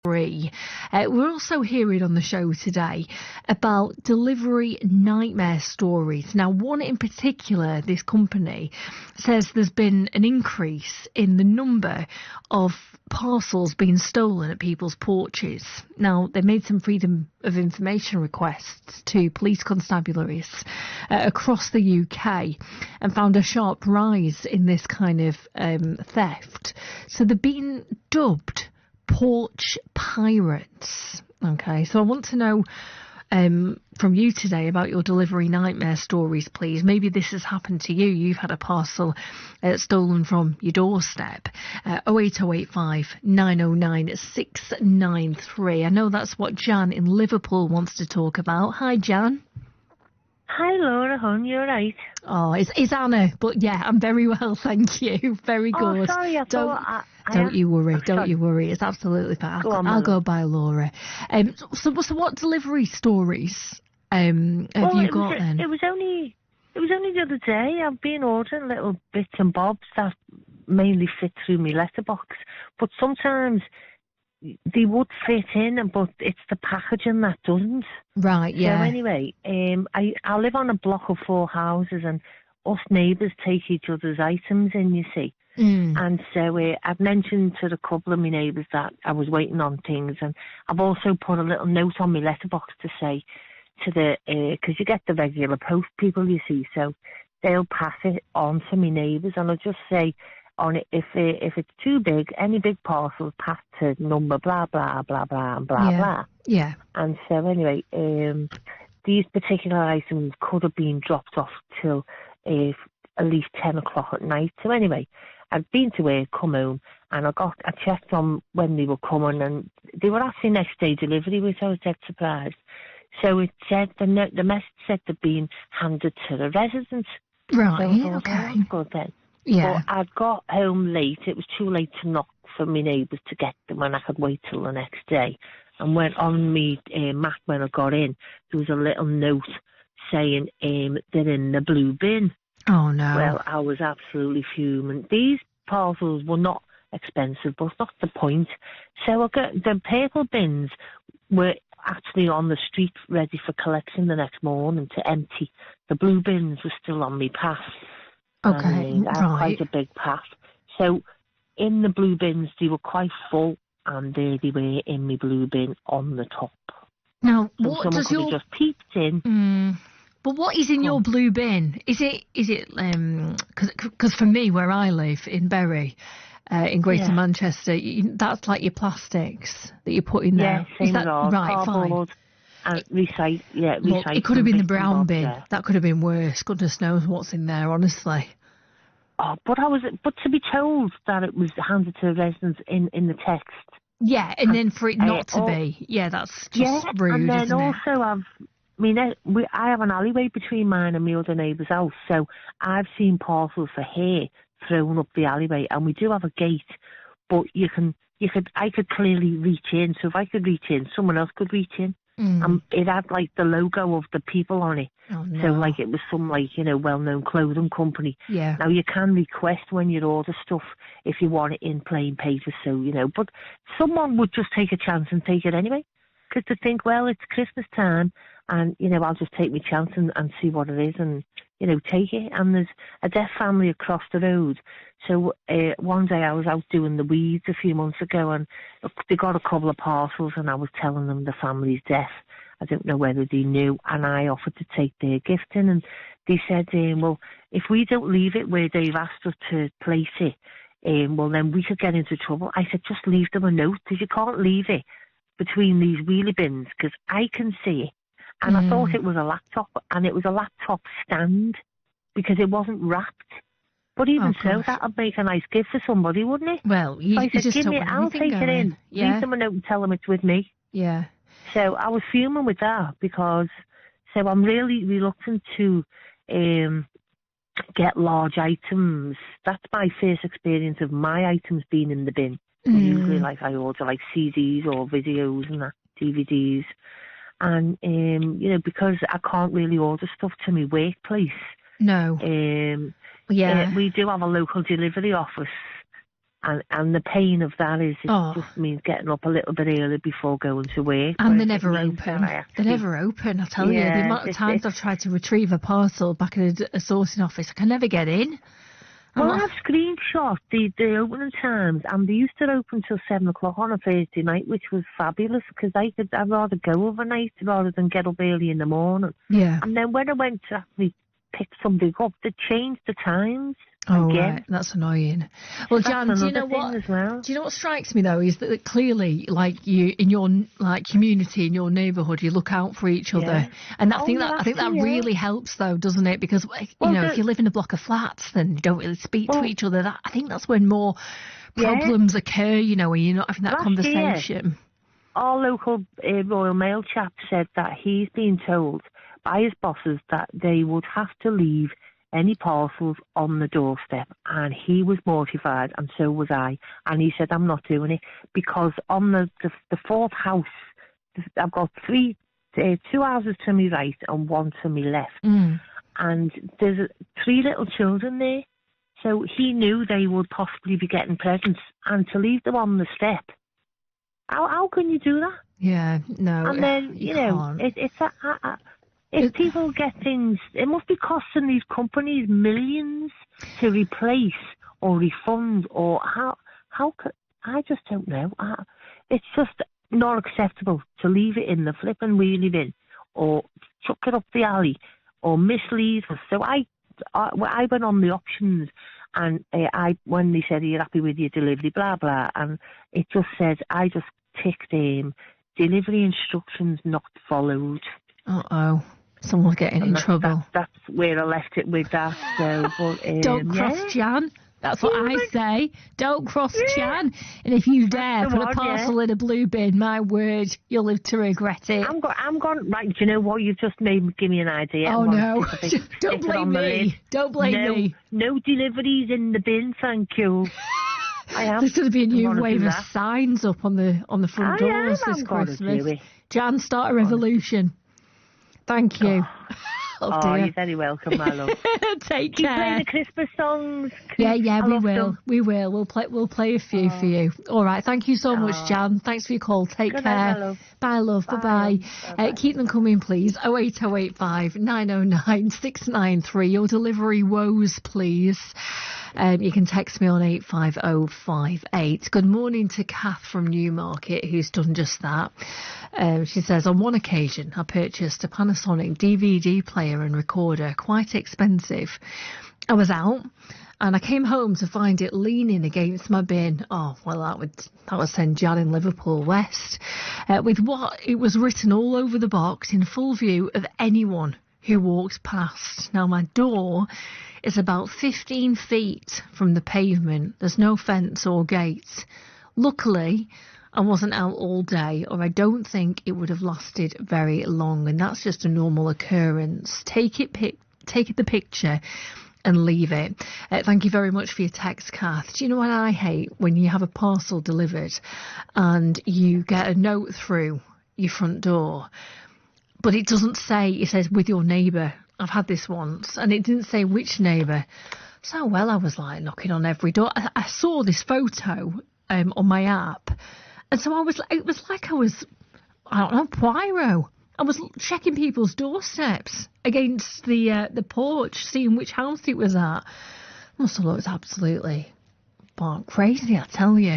free. We're also hearing on the show today about delivery nightmare stories. Now, one in particular, this company says there's been an increase in the number of parcels being stolen at people's porches. Now, they made some freedom of information requests to police constabularies across the UK and found a sharp rise in this kind of theft. So they're being dubbed porch pirates. Okay, so I want to know from you today about your delivery nightmare stories, please. Maybe this has happened to you. You've had a parcel stolen from your doorstep. 08085 909 693. I know that's what Jan in Liverpool wants to talk about. Hi, Jan. Hi, Laura, hon, you all right? Oh, it's Anna, but yeah, I'm very well, thank you. Very good. Oh, sorry, Don't you worry, don't you worry. It's absolutely fine. I'll go by Laura. So what delivery stories have you got then? It was only the other day. I've been ordering little bits and bobs that mainly fit through my letterbox, but sometimes they would fit in, but it's the packaging that doesn't. Right, yeah. So anyway, I live on a block of 4 houses, and us neighbours take each other's items in, you see. And so I've mentioned to the couple of my neighbours that I was waiting on things, and I've also put a little note on my letterbox to say to because you get the regular post people, you see, so they'll pass it on to my neighbours, and I'll just say on it, if it's too big, any big parcels pass to number blah blah blah blah and blah blah. Yeah. And so anyway, these particular items could have been dropped off till at least 10 o'clock at night. So anyway, I'd been to work, come home, and I checked on when they were coming, and they were actually next day delivery, which I was dead surprised. So it said the message said they'd been handed to the residents. Right. So I thought, okay. Oh, that's good then. Yeah. But I'd got home late. It was too late to knock for my neighbours to get them, and I could wait till the next day. And went on me map when I got in, there was a little note saying they're in the blue bin. Oh, no. Well, I was absolutely fuming. These parcels were not expensive, but that's the point. So I got, the purple bins were actually on the street ready for collection the next morning to empty. The blue bins were still on my path. Okay, I had quite a big path. So in the blue bins, they were quite full, and there they were in my blue bin on the top. Now, so what someone does could have just peeped in. But what is in your blue bin? Is it because for me, where I live in Bury, in Greater Manchester, that's like your plastics that you put in there. Yeah, same is that as ours. right? Cardboard and recycle. Look, it could have been the brown bin. That could have been worse. Goodness knows what's in there, honestly. Oh, but to be told that it was handed to the residents in the text. Yeah, and then for it not to be. Yeah, that's just rude, and then isn't also I have an alleyway between mine and my other neighbour's house, so I've seen parcels for hair thrown up the alleyway, and we do have a gate, but I could clearly reach in, so if I could reach in, someone else could reach in. It had like the logo of the people on it. Oh, no. So like it was some well-known clothing company. Yeah. Now you can request when you order stuff if you want it in plain paper, so but someone would just take a chance and take it anyway, because they think, well, it's Christmas time, and I'll just take my chance and see what it is, and take it. And there's a deaf family across the road. So one day I was out doing the weeds a few months ago, and they got a couple of parcels, and I was telling them the family's deaf. I don't know whether they knew, and I offered to take their gift in, and they said, well, if we don't leave it where they've asked us to place it, well, then we could get into trouble. I said, just leave them a note, because you can't leave it between these wheelie bins, because I can see it. And I thought it was a laptop, and it was a laptop stand, because it wasn't wrapped. But even so, that would make a nice gift for somebody, wouldn't it? Well, so I said, I'll take it in. Yeah. Leave them a note and tell them it's with me. Yeah. So I was fuming with that, because I'm really reluctant to get large items. That's my first experience of my items being in the bin. Usually, I order CDs or videos and that, DVDs. And, because I can't really order stuff to my workplace. No. We do have a local delivery office, And the pain of that is it just means getting up a little bit early before going to work. And they're never open. They're never open, I tell you. The amount of times I've tried to retrieve a parcel back at a sourcing office, I can never get in. Well, I've screenshot the opening times, and they used to open till 7 o'clock on a Thursday night, which was fabulous, because I'd rather go overnight rather than get up early in the morning. Yeah. And then when I went to actually pick something up, they changed the times. Oh, again. right. That's annoying. Well, Jan, do you know what? Do you know what strikes me though is that clearly, like you in your community, in your neighbourhood, you look out for each other, and I think that really helps though, doesn't it? Because if you live in a block of flats, then you don't really speak to each other. I think that's when more problems occur. When you're not having that conversation. Our local Royal Mail chap said that he's been told by his bosses that they would have to leave any parcels on the doorstep, and he was mortified, and so was I. And he said, I'm not doing it, because on the fourth house, I've got two houses to my right and one to my left, and there's 3 little children there, so he knew they would possibly be getting presents, and to leave them on the step, how can you do that? Yeah, no. And then if people get things, it must be costing these companies millions to replace or refund, or how could, I just don't know. It's just not acceptable to leave it in the flipping wheelie bin, or chuck it up the alley, or mislead us. So I went on the options, and when they said, are you happy with your delivery, blah, blah, and it just said, I just ticked delivery instructions not followed. Uh-oh. Someone's getting in trouble. That's where I left it with that. So, but, don't cross Jan. That's what I say. Don't cross Jan. And if you dare put a parcel in a blue bin, my word, you'll live to regret it. I'm going, right, do you know what? You've just give me an idea. Oh, no. Don't blame me. Don't blame me. No deliveries in the bin, thank you. There's going to be a new wave of signs up on the front doors this Christmas. Jan, start a revolution. Thank you. Oh, dear. You're very welcome, my love. Take care. Keep playing the Christmas songs. Yeah, we will. We will. We'll play a few for you. All right. Thank you so much, Jan. Thanks for your call. Take care. Night, my love. Bye, love. Bye-bye. Keep them coming, please. 08085 909 693. Your delivery woes, please. You can text me on 85058. Good morning to Kath from Newmarket, who's done just that. She says, on one occasion, I purchased a Panasonic DVD player and recorder, quite expensive. I was out, and I came home to find it leaning against my bin. Oh, well, that would send Jan in Liverpool West. With what it was written all over the box in full view of anyone who walks past. Now, my door is about 15 feet from the pavement. There's no fence or gates. Luckily, I wasn't out all day, or I don't think it would have lasted very long, and that's just a normal occurrence. Take the picture and leave it. Thank you very much for your text, Kath. Do you know what I hate? When you have a parcel delivered and you get a note through your front door, but it doesn't say, it says with your neighbour. I've had this once, and it didn't say which neighbour. So, I was like knocking on every door. I saw this photo on my app, and so it was like I was, I don't know, Poirot. I was checking people's doorsteps against the porch, seeing which house it was at. Must have looked absolutely crazy, I tell you.